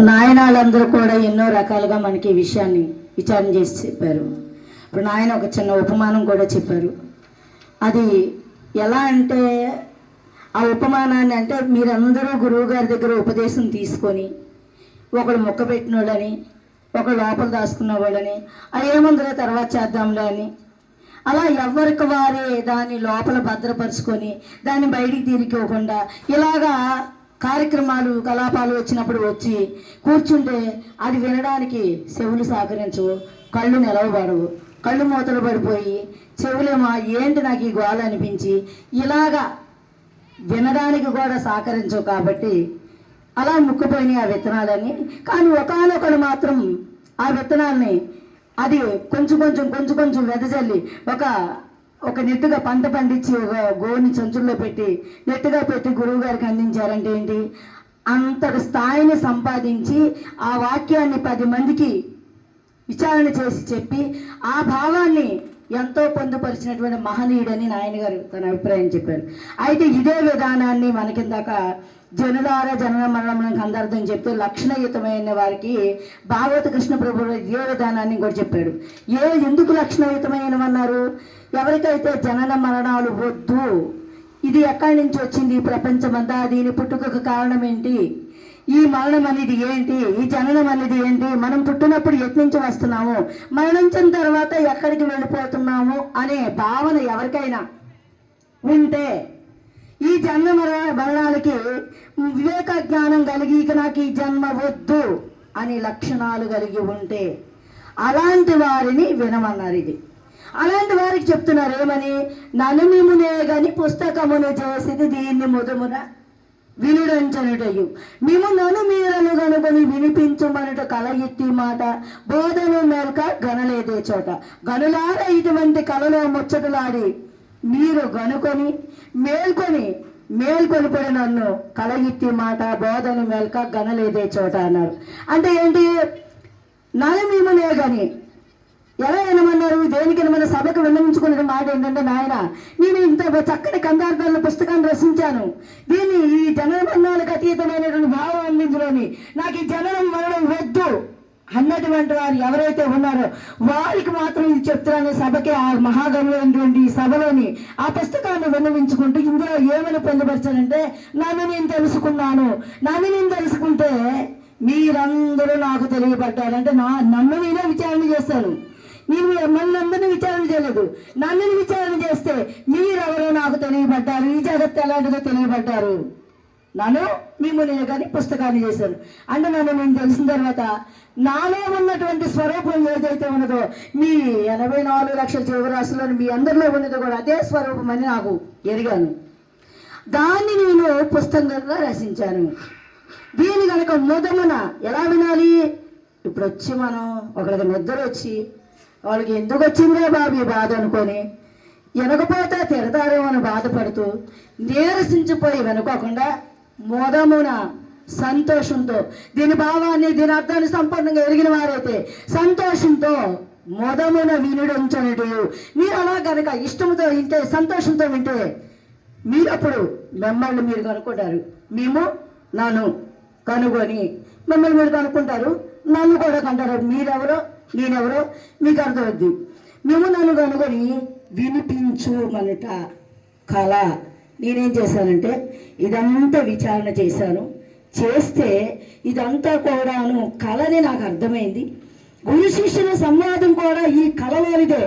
నాయనాళ్ళందరూ కూడా ఎన్నో రకాలుగా మనకి ఈ విషయాన్ని విచారణ చేసి చెప్పారు. ఇప్పుడు నాయన ఒక చిన్న ఉపమానం కూడా చెప్పారు. అది ఎలా అంటే, ఆ ఉపమానాన్ని అంటే మీరందరూ గురువు గారి దగ్గర ఉపదేశం తీసుకొని ఒకడు మొక్క పెట్టినోడని, ఒకడు లోపల దాచుకున్నవాడని, అది ఏముందిలే తర్వాత చేద్దాంలే అని, అలా ఎవరికి వారే దాన్ని లోపల భద్రపరుచుకొని దాన్ని బయటికి తీరికోకుండా ఇలాగా కార్యక్రమాలు కలాపాలు వచ్చినప్పుడు వచ్చి కూర్చుంటే అది వినడానికి చెవులు సహకరించవు, కళ్ళు నిలవబడవు, కళ్ళు మూతలు పడిపోయి చెవులేమో ఏంటి నాకు ఈ గోల అనిపించి ఇలాగా వినడానికి కూడా సహకరించవు. కాబట్టి అలా ముక్కుపోయినాయి ఆ విత్తనాలని. కానీ ఒకానొకడు మాత్రం ఆ విత్తనాల్ని అది కొంచెం కొంచెం వెదజల్లి ఒక నెట్టుగా పంట పండించి ఒక గోని సంచుల్లో పెట్టి నెట్టుగా పెట్టి గురువు గారికి అందించారంటే ఏంటి, అంతటి స్థాయిని సంపాదించి ఆ వాక్యాన్ని 10 మందికి విచారణ చేసి చెప్పి ఆ భావాన్ని ఎంతో పొందుపరిచినటువంటి మహనీయుడని నాయన గారు తన అభిప్రాయం చెప్పారు. అయితే ఇదే విధానాన్ని మనకిందాక జనులార జనన మరణం కందార్థం చెప్తే లక్షణయుతమైన వారికి భాగవత కృష్ణ ప్రభువు ఇదే విధానాన్ని కూడా చెప్పాడు. ఎందుకు లక్షణయుతమైనవన్నారు? ఎవరికైతే జనన మరణాలు వద్దు, ఇది ఎక్కడి నుంచి వచ్చింది, ఈ ప్రపంచమంతా దీని పుట్టుకకు కారణం ఏంటి, ఈ మరణం అనేది ఏంటి, ఈ జననం అనేది ఏంటి, మనం పుట్టినప్పుడు ఎటు నుంచి వస్తున్నాము, మరణించిన తర్వాత ఎక్కడికి వెళ్ళిపోతున్నాము అనే భావన ఎవరికైనా ఉంటే, ఈ జన్మ మరణాలకి వివేక జ్ఞానం కలిగి ఇక నాకు ఈ జన్మ వద్దు అనే లక్షణాలు కలిగి ఉంటే అలాంటి వారిని వినమన్నారు. ఇది అలాంటి వారికి చెప్తున్నారు ఏమని, నలుమిమునే గని పుస్తకమును చేసిది దీన్ని ముదమున వినుడంచనుటయు మేము నను మీరను గనుకొని వినిపించుమనుట కల ఇట్టి మాట బోధను మేల్క గనలేదే చోట గనులార ఇటువంటి కలలో ముచ్చటలాడి మీరు గనుకొని మేల్కొనిపడి నన్ను కల ఇట్టి మాట బోధను మేల్క గనలేదే చోట అన్నారు. అంటే ఏంటి, నలుమిమునే గని ఎలా వినమన్నారు, దేనికి మన సభకు విన్నవించుకునే మాట ఏంటంటే, నాయన నేను ఇంత చక్కని కందార్థాల పుస్తకాన్ని రచించాను, దీన్ని ఈ జనన మరణాలకు అతీతమైనటువంటి భావాన్ని ఇందులోని నాకు ఈ జననం మరణం వద్దు అన్నటువంటి వారు ఎవరైతే ఉన్నారో వారికి మాత్రం ఇది చెప్తున్నాను. సభకి ఆ మహాగణమైనటువంటి సభలోని ఆ పుస్తకాన్ని విన్నవించుకుంటూ ఇందులో ఏమని పొందుపరచాలంటే, నన్ను నేను తెలుసుకుంటే మీరందరూ నాకు తెలియబడ్డారంటే నన్ను నేనే విచారణ చేస్తాను. నేను మనందరినీ విచారణ చేయలేదు, నన్ను విచారణ చేస్తే మీరెవరో నాకు తెలియబడ్డారు, ఈ జగత్తు ఎలాంటిదో తెలియబడ్డారు. నన్ను మిమ్మల్ని కానీ పుస్తకాన్ని చేశాను అంటే నన్ను నేను తెలిసిన తర్వాత నాలో ఉన్నటువంటి స్వరూపం ఏదైతే ఉన్నదో మీ 84 లక్షల జీవరాశుల్లో మీ అందరిలో ఉన్నదో కూడా అదే స్వరూపం అని నాకు ఎరిగాను. దాన్ని నేను పుస్తకంగా రచించాను. దీని కనుక మొదమున ఎలా వినాలి, ఇప్పుడు వచ్చి మనం ఒకరికి నిద్ర వచ్చి వాళ్ళకి ఎందుకు వచ్చిందే బాబు ఈ బాధ అనుకొని వినకపోతే తిడతారేమో అని బాధపడుతూ నీరసించిపోయి వినుకోకుండా మొదమున సంతోషంతో దీని భావాన్ని దీని అర్థాన్ని సంపూర్ణంగా ఎరిగిన వారైతే సంతోషంతో మొదమున వినుడంచనుడు. మీరు అలా కనుక ఇష్టంతో వింటే, సంతోషంతో వింటే మీరప్పుడు మిమ్మల్ని మీరు కనుక్కుంటారు. మేము నన్ను కనుగొని మిమ్మల్ని మీరు కనుక్కుంటారు, నన్ను కూడా కంటారు. మీరెవరో నేనెవరో మీకు అర్థమవుద్ది. మేము నన్ను కనుగొని వినిపించుమనుట కళ. నేనేం చేశానంటే ఇదంతా విచారణ చేస్తే ఇదంతా కూడాను కళని నాకు అర్థమైంది. గురు శిష్యుల సంవాదం కూడా ఈ కళలోనిదే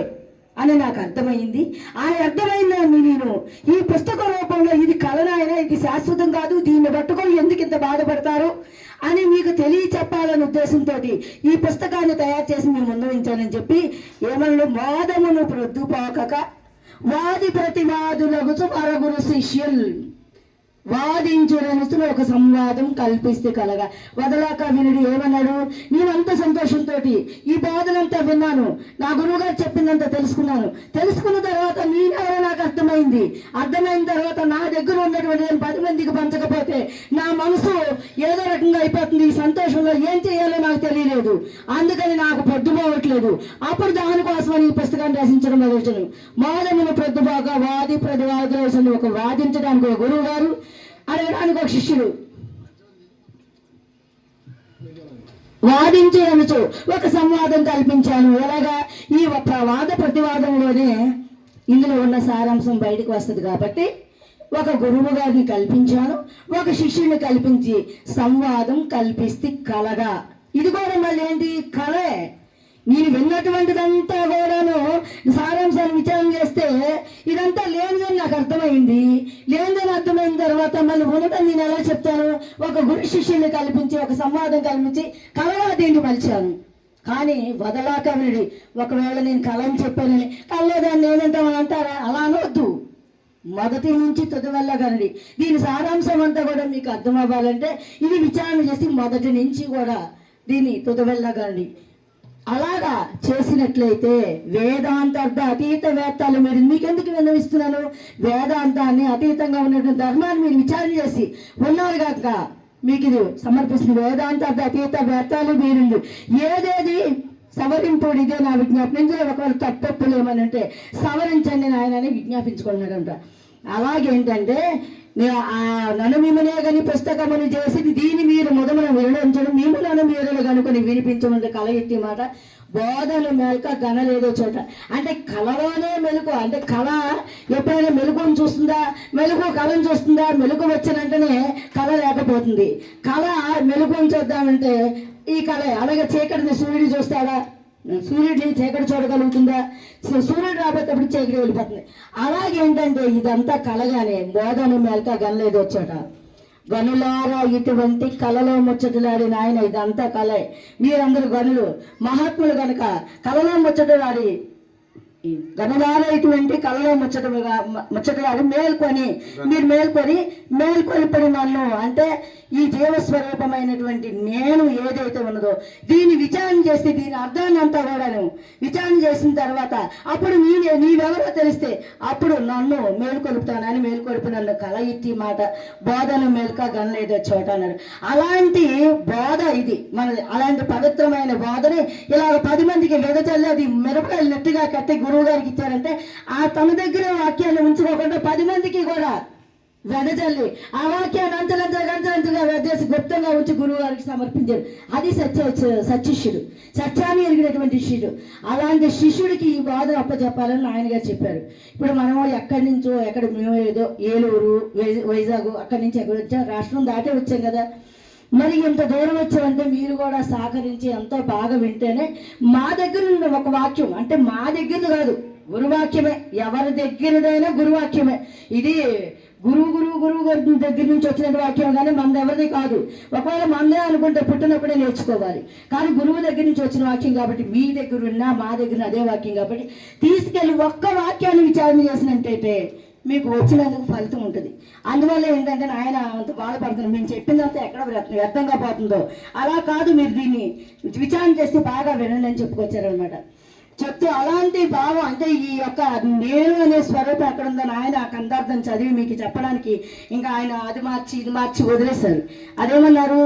అని నాకు అర్థమైంది. ఆ అర్థమైందని నేను ఈ పుస్తక రూపంలో ఇది కళనైనా ఇది శాశ్వతం కాదు, దీన్ని పట్టుకొని ఎందుకు ఇంత బాధపడతారు అని మీకు తెలియచెప్పాలనే ఉద్దేశంతో ఈ పుస్తకాన్ని తయారు చేసి మేము ముందు ఉంచానని చెప్పి ఏమన్నా వాదమును ప్రొద్దుపోక వాది ప్రతివాదులకు పరగురు శిష్యులు వాదించురనుసులు ఒక సంవాదం కల్పిస్తే కలగా వదలాక వినుడు ఏమన్నాడు, నేనంత సంతోషంతో ఈ బాధలంతా విన్నాను, నా గురువు గారు చెప్పిందంతా తెలుసుకున్న తర్వాత నేనెవరో నాకు అర్థమైన తర్వాత నా దగ్గర ఉన్నటువంటి 10 మందికి పంచకపోతే నా మనసు ఏదో రకంగా అయిపోతుంది. ఈ సంతోషంలో ఏం చేయాలో నాకు తెలియలేదు, అందుకని నాకు పొద్దుపోవట్లేదు. అప్పుడు దానికోసమని ఈ పుస్తకాన్ని రచించడం మొదలుచాను. మాధవుని ప్రొద్దుబాగా వాది ప్రతివాదులు ఒక వాదించడానికి ఒక గురువు గారు, అడగడానికి ఒక శిష్యుడు. వాదించవచ్చు ఒక సంవాదం కల్పించాను. ఎలాగా? ఈ వాద ప్రతివాదంలోనే ఇందులో ఉన్న సారాంశం బయటకు వస్తుంది. కాబట్టి ఒక గురువు గారిని కల్పించాను, ఒక శిష్యుని కల్పించి సంవాదం కల్పిస్తే కలగా. ఇది కూడా మళ్ళీ ఏంటి? కళే. నేను విన్నటువంటిదంతా కూడాను సారాంశాన్ని విచారణ చేస్తే ఇదంతా లేనిదని నాకు అర్థమైంది. లేనిదని అర్థమైన తర్వాత మళ్ళీ ఉన్నదని నేను ఎలా చెప్తాను? ఒక గురు శిష్యుని కల్పించి ఒక సంవాదం కల్పించి కళగా దీన్ని మలిచాను. కానీ వదలాక విడి ఒకవేళ నేను కళ అని చెప్పానని కళ్ళేదాన్ని ఏమంటామని అంటారా? అలా అనవద్దు. మొదటి నుంచి తుది వల్ల కనండి. దీని సారాంశం అంతా కూడా మీకు అర్థం అవ్వాలంటే ఇది విచారణ చేసి మొదటి నుంచి కూడా దీన్ని తుది వల్ల కనండి. అలాగా చేసినట్లయితే వేదాంతార్థ అతీత వేత్తాలు మీరు మీకెందుకు విన్నవిస్తున్నాను? వేదాంతాన్ని అతీతంగా ఉన్నటువంటి ధర్మాన్ని మీరు విచారణ చేసి ఉన్నారు కాక మీకు ఇది సమర్పిస్తుంది. వేదాంతార్థ అతీత వేత్తాలు మీరు ఏదేది సవరింపుడు, ఇదే నా విజ్ఞాపన. ఇందులో ఒకవేళ తప్పొప్పులు ఏమని అంటే సవరించండి నాయనని విజ్ఞాపించుకున్నాడంట. అలాగేంటంటే నన్ను మిమ్మనే కానీ పుస్తకమును చేసి దీన్ని మీరు మొదమను వివరించడం, మిమ్మలను మీరు కనుకొని వినిపించమంటే కళ ఎత్తి మాట. బోధలు మేల్క గనలేదో చోట అంటే కళలోనే మెలకు. అంటే కళ ఎప్పుడైనా మెలుగుని చూస్తుందా? మెలుగు కళను చూస్తుందా? మెలుగు వచ్చిన వెంటనే కళ లేకపోతుంది. కళ మెలుగుని చూద్దామంటే ఈ కళ. అలాగే చీకటిని సూర్యుడు చూస్తాడా? సూర్యుడిని చీకటి చూడగలుగుతుందా? సూర్యుడు రాబోయేటప్పుడు చీకటి వెళ్ళిపోతుంది. అలాగేంటంటే ఇదంతా కలగానే బోధను మేల్క గనలేదు వచ్చాట. గనులారా ఇటువంటి కళలో ముచ్చటలాడిన ఆయన ఇదంతా కళే. మీరందరూ గనులు మహాత్ములు కనుక కళలో ముచ్చటలాడి గనులారా ఇటువంటి కళలో ముచ్చటలాడి మేల్కొని మీరు మేల్కొని నన్ను అంటే ఈ జీవస్వరూపమైనటువంటి నేను ఏదైతే ఉన్నదో దీన్ని విచారణ చేస్తే దీని అర్థాన్ని అంతా కూడాను విచారణ చేసిన తర్వాత అప్పుడు నీవెవరో తెలిస్తే అప్పుడు నన్ను మేల్కొలుపుతానని మేల్కొలిపి నన్ను కళ ఇట్టి మాట బోధను మేల్క గనలేదో చోట అన్నాడు. అలాంటి బోధ ఇది మన అలాంటి పవిత్రమైన బోధని ఇలా 10 మందికి వెదజల్లి అది మిరపకాయలు నెట్టుగా కట్టి గురువు గారికి ఇచ్చారంటే ఆ తన దగ్గర వాక్యాన్ని ఉంచుకోకుండా 10 మందికి కూడా వెదజల్లి ఆ వాక్యాన్ని అంచలంచగా వెదేసి గుప్తంగా ఉంచి గురువు గారికి సమర్పించారు. అది సత్శిష్యుడు, సత్యాన్ని ఎరిగినటువంటి శిష్యుడు. అలాంటి శిష్యుడికి ఈ బోధన అప్పచెప్పాలని ఆయన గారు చెప్పారు. ఇప్పుడు మనం ఎక్కడి నుంచో మేము ఏదో ఏలూరు, వైజాగ్ అక్కడి నుంచి ఎక్కడ వచ్చాం, రాష్ట్రం దాటే వచ్చాం కదా. మరి ఇంత దూరం వచ్చామంటే మీరు కూడా సహకరించి ఎంతో బాగా వింటేనే మా దగ్గర ఉన్న ఒక వాక్యం అంటే మా దగ్గర కాదు గురువాక్యమే, ఎవరి దగ్గరదైనా గురువాక్యమే. ఇది గురువు దగ్గర నుంచి వచ్చిన వాక్యం కానీ మనది ఎవరిది కాదు. ఒకవేళ మనదే అనుకుంటే పుట్టినప్పుడే నేర్చుకోవాలి. కానీ గురువు దగ్గర నుంచి వచ్చిన వాక్యం కాబట్టి మీ దగ్గర ఉన్నా మా దగ్గర అదే వాక్యం కాబట్టి తీసుకెళ్ళి ఒక్క వాక్యాన్ని విచారణ చేసినట్టయితే మీకు వచ్చినందుకు ఫలితం ఉంటుంది. అందువల్ల ఏంటంటే ఆయన అంత బాధపడుతున్నారు. మేము చెప్పిందంతా ఎక్కడ వ్యర్థంగా పోతుందో అలా కాదు, మీరు దీన్ని విచారణ చేస్తే బాగా వినండి అని చెప్పుకొచ్చారనమాట. చెప్తూ అలాంటి భావం అంటే ఈ యొక్క నేను అనే స్వరూపం ఎక్కడ ఉందని ఆయన ఆ కందార్థం చదివి మీకు చెప్పడానికి ఇంకా ఆయన అది మార్చి ఇది మార్చి వదిలేశారు. అదేమన్నారు?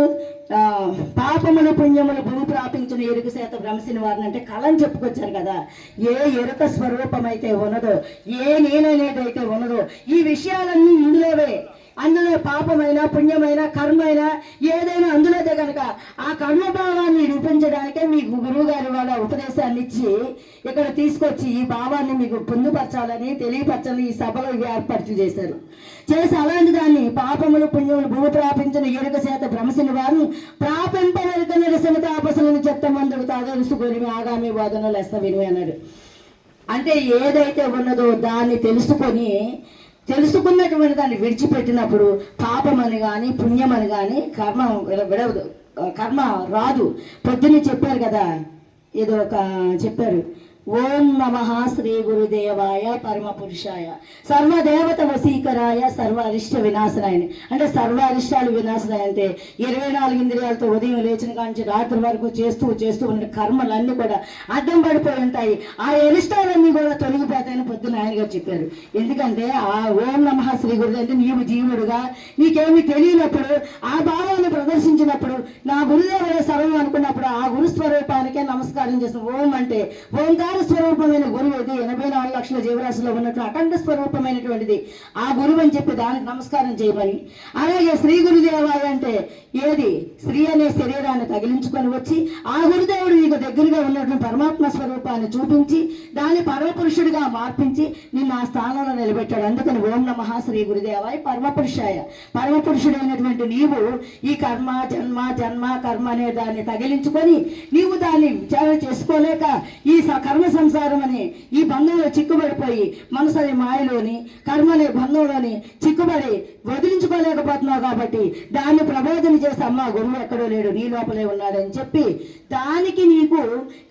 పాపములు పుణ్యములు భూమి ప్రాపించిన ఎరుక చేత భ్రమసిన వారిని అంటే కళని చెప్పుకొచ్చారు కదా. ఏ ఎరుక స్వరూపం అయితే ఉన్నదో, ఏ నేననేదైతే ఉన్నదో ఈ విషయాలన్నీ ఇందులోవే. అందులో పాపమైన పుణ్యమైన కర్మైనా ఏదైనా అందులోదే కనుక ఆ కర్మభావాన్ని రూపించడానికే మీకు గురువు గారి వాళ్ళ ఉపదేశాన్ని ఇచ్చి ఇక్కడ తీసుకొచ్చి ఈ భావాన్ని మీకు పొందుపరచాలని తెలియపరచాలని ఈ సభలో ఏర్పాటు చేశారు. చేసి అలాంటి దాన్ని పాపములు పుణ్యములు భూమి ప్రాపించిన ఎరుక చేత భ్రమసిన వారు ప్రాపింపవెలుక నిరసన తాపసులను చెత్తమందుకు తాదరుసుకొని ఆగామి బోధనలు లెస్త విని అన్నాడు. అంటే ఏదైతే ఉన్నదో దాన్ని తెలుసుకున్నటువంటి దాన్ని విడిచిపెట్టినప్పుడు పాపమని కానీ పుణ్యమని కానీ కర్మ రాదు. పొద్దున్నే చెప్పారు కదా, ఏదో ఒక చెప్పారు, ఓం నమః శ్రీ గురుదేవాయ పరమ పురుషాయ సర్వదేవత వశీకరాయ సర్వ అరిష్ట వినాశనాయ. అంటే సర్వ అరిష్టాలు వినాశనాయ అంటే 24 ఇంద్రియాలతో ఉదయం లేచిన కాంచి రాత్రి వరకు చేస్తూ ఉన్న కర్మలన్నీ కూడా అడ్డం పడిపోయి ఉంటాయి. ఆ అరిష్టాలన్నీ కూడా తొలగిపోతాయని పొద్దున ఆయన గారు చెప్పారు. ఎందుకంటే ఆ ఓం నమః శ్రీ గురుదేవ అంటే నీవు జీవుడుగా నీకేమి తెలియనప్పుడు ఆ భావాన్ని ప్రదర్శించినప్పుడు నా గురుదేవుడే సర్వం అనుకున్నప్పుడు ఆ గురుస్వరూపానికే నమస్కారం చేసిన ఓం అంటే ఓంకార స్వరూపమైన గురువు ఇది. 84 లక్షల జీవరాశిలో ఉన్నట్టు అఖండ స్వరూపమైనటువంటిది ఆ గురువు అని చెప్పి దానికి నమస్కారం చేయమని. అలాగే శ్రీ గురుదేవాయ అంటే ఏది? స్త్రీ అనే శరీరాన్ని తగిలించుకొని వచ్చి ఆ గురుదేవుడు మీకు దగ్గరగా ఉన్నటువంటి పరమాత్మ స్వరూపాన్ని చూపించి దాన్ని పరమపురుషుడిగా మార్పించి నిన్ను ఆ స్థానంలో నిలబెట్టాడు. అందుకని ఓం నమః శ్రీ గురుదేవాయ పరమపురుషాయ. పరమపురుషుడైనటువంటి నీవు ఈ కర్మ జన్మ కర్మ అనే దాన్ని తగిలించుకొని నీవు దాన్ని విచారణ చేసుకోలేక ఈ కర్మ సంసారం అనే ఈ బంధంలో చిక్కుబడిపోయి మనసు అనే మాయలోని కర్మ అనే బంధంలోని చిక్కుబడి వదిలించుకోలేకపోతున్నావు. కాబట్టి దాన్ని ప్రబోధన చేసి అమ్మ గురువు ఎక్కడో లేడు నీ లోపలే ఉన్నాడని చెప్పి దానికి నీకు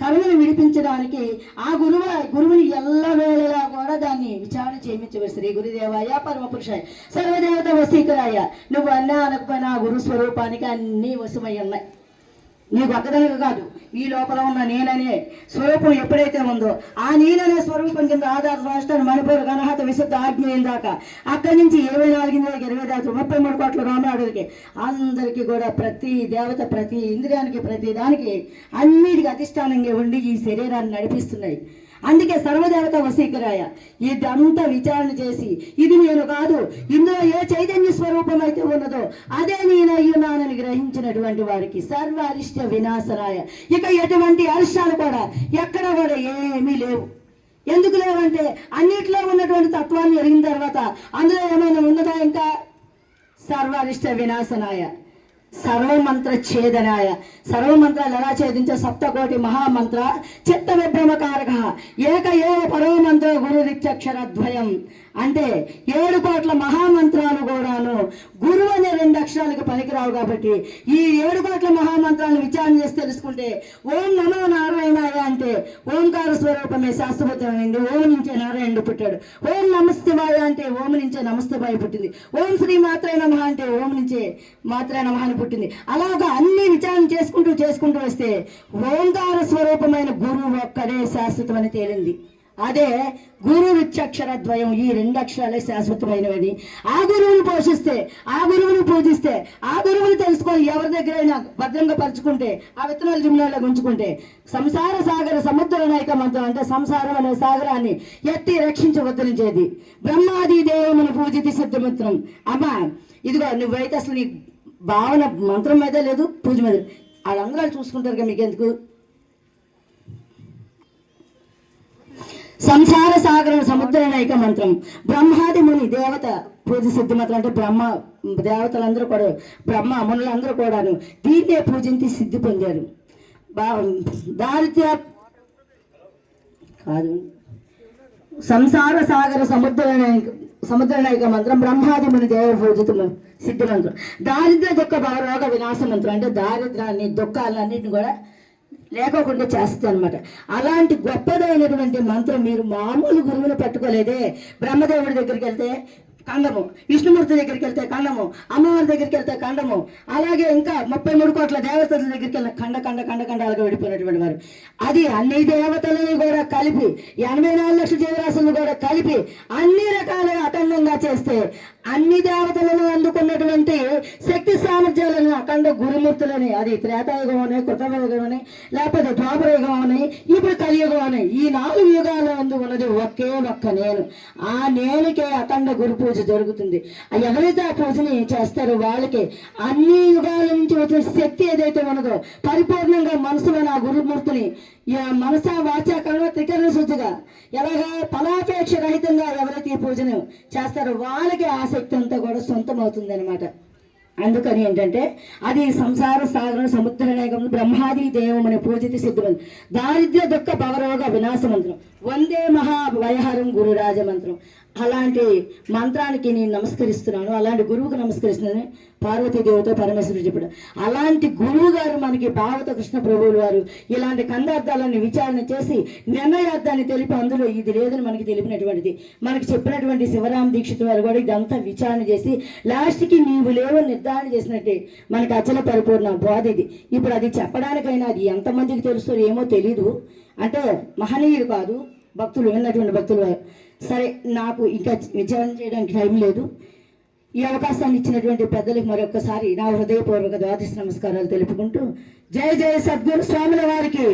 కర్మను విడిపించడానికి ఆ గురువుని ఎల్లవేళలా కూడా దాన్ని విచారణ చేయించవచ్చు. శ్రీ గురుదేవాయ పరమపురుషాయ సర్వదేవత వశీకరాయ. నువ్వు అన్నా అనకపోయినా ఆ గురు స్వరూపానికి అన్నీ వశమై ఉన్నాయి. నీకు ఒక్కదనగా కాదు, నీ లోపల ఉన్న నేననే స్వరూపం ఎప్పుడైతే ఉందో ఆ నేననే స్వరూపం కింద ఆధార రాష్ట్రాన్ని మణిపూర్ గణహత విశుద్ధ ఆజ్ఞయం దాకా అక్కడి నుంచి 24 దాకా 20 దాకా 33 కోట్ల రామనాడులకి అందరికీ కూడా ప్రతి దేవత ప్రతి ఇంద్రియానికి ప్రతి దానికి అన్నిటికీ అధిష్టానంగా ఉండి ఈ శరీరాన్ని నడిపిస్తున్నాయి. అందుకే సర్వదేవత వశీకరాయ. ఇదంతా విచారణ చేసి ఇది నేను కాదు, ఇందులో ఏ చైతన్య స్వరూపం అయితే ఉన్నదో అదే నేను అయ్యున్నానని గ్రహించినటువంటి వారికి సర్వ అరిష్ట వినాశనాయ. ఇక ఎటువంటి అరిష్టాలు కూడా ఎక్కడ కూడా ఏమీ లేవు. ఎందుకు లేవంటే అన్నిట్లో ఉన్నటువంటి తత్వాన్ని ఎరిగిన తర్వాత అందులో ఏమైనా ఉన్నదా? ఇంకా సర్వ అరిష్ట వినాశనాయ సర్వమంత్ర ఛేదనాయ. సర్వమంత్రాలు ఎలా ఛేదించే సప్తకోటి మహామంత్ర చిత్త విభ్రమకారక ఏక ఏవ పరమమంత్ర గురురిత్యక్షరద్వయం. అంటే 7 కోట్ల మహామంత్రాలు కూడాను గురువు అనే 2 అక్షరాలకు పనికిరావు. కాబట్టి ఈ 7 కోట్ల మహామంత్రాలను విచారణ చేసి తెలుసుకుంటే ఓం నమో నారాయణాయ అంటే ఓంకార స్వరూపమే శాస్త్రబద్ధమైంది. ఓం నుంచే నారాయణుడు పుట్టాడు. ఓం నమస్తేవాయ అంటే ఓం నుంచే నమస్తేవాయ పుట్టింది. ఓం శ్రీ మాత్రే నమః అంటే ఓం నుంచే మాత్రే నమః అని పుట్టింది. అలాగా అన్ని విచారణ చేసుకుంటూ వస్తే ఓంకార స్వరూపమైన గురువు ఒక్కడే శాశ్వతం అని తేలింది. అదే గురు విచక్షర ద్వయం. ఈ 2 అక్షరాలే శాశ్వతమైనవి. ఆ గురువుని పోషిస్తే ఆ గురువుని పూజిస్తే ఆ గురువుని తెలుసుకొని ఎవరి దగ్గరైనా భద్రంగా పరుచుకుంటే ఆ విత్తనాలు జిమ్నాల్లో ఉంచుకుంటే సంసార సాగర సముద్ర నాయక మంత్రం అంటే సంసారం అనే సాగరాన్ని ఎత్తి రక్షించి ఉద్ధరించేది బ్రహ్మాది దేవుని పూజితి సిద్ధమిత్రం. అమ్మా ఇదిగో నువ్వైతే అసలు నీ భావన మంత్రం మీద లేదు, పూజ మీద వాళ్ళందరూ చూసుకుంటారు కదా, మీకెందుకు? సంసార సాగరం సముద్ర నైక మంత్రం బ్రహ్మాది ముని దేవత పూజ సిద్ధి మంత్రం అంటే బ్రహ్మ దేవతలందరూ కూడా బ్రహ్మ మునులందరూ కూడాను దీన్నే పూజించి సిద్ధి పొందారు. దారిద్ర్య కాదు సంసార సాగర సముద్ర నైక మంత్రం బ్రహ్మాది ముని దేవ పూజిత సిద్ధి మంత్రం. దారిద్ర్య దుఃఖ భవరోగ వినాశ మంత్రం అంటే దారిద్ర్యాన్ని దుఃఖాలన్నింటిని కూడా లేకోకుండా చేస్తుంది అనమాట. అలాంటి గొప్పదైనటువంటి మంత్రం మీరు మామూలు గురువుని పట్టుకోలేదే. బ్రహ్మదేవుడి దగ్గరికి వెళ్తే ఖండము, విష్ణుమూర్తి దగ్గరికి వెళ్తే ఖండము, అమ్మవారి దగ్గరికి వెళ్తే ఖండము, అలాగే ఇంకా 33 కోట్ల దేవతల దగ్గరికి వెళ్ళిన ఖండాలుగా విడిపోయినటువంటి వారు. అది అన్ని దేవతలని కూడా కలిపి 84 లక్షల జీవరాశులను కూడా కలిపి అన్ని రకాలుగా అఖండంగా చేస్తే అన్ని దేవతలను అందుకున్నటువంటి శక్తి సామర్థ్యాలను అఖండ గురుమూర్తులని అది త్రేతాయుగం అని కృతయుగం అని లేకపోతే ద్వాపరయుగం అని ఇప్పుడు కలియుగం అని ఈ 4 యుగాల ముందు ఉన్నది ఒకే ఒక్క నేను. ఆ నేనుకే అఖండ గురు పూజ జరుగుతుంది. ఎవరైతే ఆ పూజని చేస్తారో వాళ్ళకి అన్ని యుగాల నుంచి వచ్చిన శక్తి ఏదైతే ఉన్నదో పరిపూర్ణంగా మనసులోని ఆ గురుమూర్తిని మనస వాచ కర్మ త్రికరణ శుద్ధిగా ఎలాగా ఫలాపేక్ష రహితంగా ఎవరైతే ఈ పూజను చేస్తారో వాళ్ళకి ఆ శక్తి అంతా కూడా సొంతం అవుతుంది అనమాట. అందుకని ఏంటంటే అది సంసార సాగర సముద్రనేకం బ్రహ్మాది దేవమని పూజిత సిద్ధం దారిద్ర్య దుఃఖ భవరోగ వినాశ మంత్రం వందే మహావయహరం గురురాజ మంత్రం. అలాంటి మంత్రానికి నేను నమస్కరిస్తున్నాను. అలాంటి గురువుకు నమస్కరిస్తున్నాను. పార్వతీదేవితో పరమేశ్వరుడు చెప్పాడు. అలాంటి గురువు గారు మనకి భాగవత కృష్ణ ప్రభువులు వారు ఇలాంటి కందార్థాలను విచారణ చేసి నిర్ణయార్థాన్ని తెలిపి అందులో ఇది లేదని మనకి తెలిపినటువంటిది మనకి చెప్పినటువంటి శివరామ దీక్షిత్ వారు కూడా ఇదంతా విచారణ చేసి లాస్ట్కి నీవు లేవని నిర్ధారణ చేసినట్టే మనకి అచల పరిపూర్ణ బోధ ఇది. ఇప్పుడు అది చెప్పడానికైనా అది ఎంతమందికి తెలుసో ఏమో తెలీదు. అంటే మహనీయుడు కాదు, భక్తులు విన్నటువంటి భక్తులు. సరే, నాకు ఇంకా విచారణ చేయడానికి టైం లేదు. ఈ అవకాశాన్ని ఇచ్చినటువంటి పెద్దలకు మరొకసారి నా హృదయపూర్వక ద్వాదశ నమస్కారాలు తెలుపుకుంటూ జై జయ సద్గురు స్వాముల వారికి.